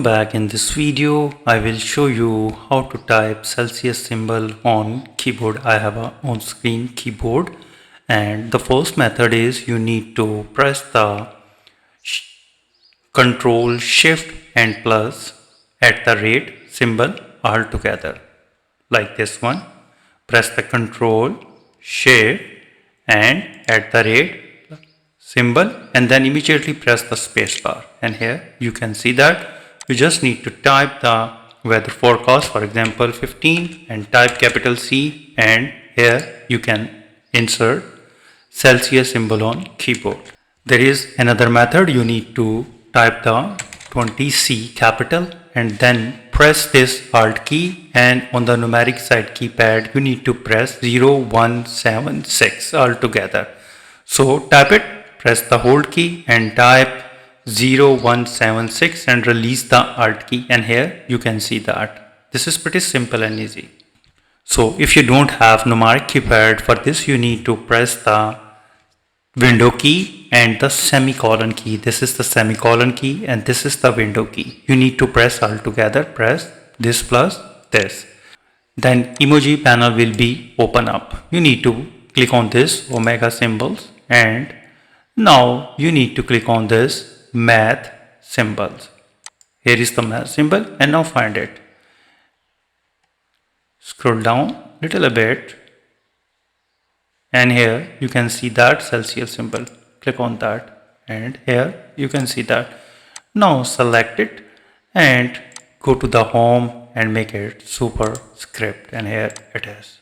Back in this video, I will show you how to type Celsius symbol on keyboard. I have a on-screen keyboard, and the first method is you need to press the Control Shift and plus at the rate symbol all together like this one. Press the Control Shift and at the rate symbol and then immediately press the space bar, and here you can see that you just need to type the weather forecast, for example 15, and type capital C, and here you can insert Celsius symbol on keyboard. There is another method. You need to type the 20C capital and then press this Alt key, and on the numeric side keypad you need to press 0176 altogether. So type it, press the hold key and type 0176 and release the Alt key, and here you can see that. This is pretty simple and easy. So if you don't have numeric keypad, for this you need to press the window key and the semicolon key. This is the semicolon key and this is the window key. You need to press all together. Press this plus this. Then emoji panel will be open up. You need to click on this omega symbols, and now you need to click on this math symbols. Here is the math symbol, and now find it. Scroll down little bit, and here you can see that Celsius symbol. Click on that, and here you can see that. Now select it and go to the home and make it superscript, and here it is.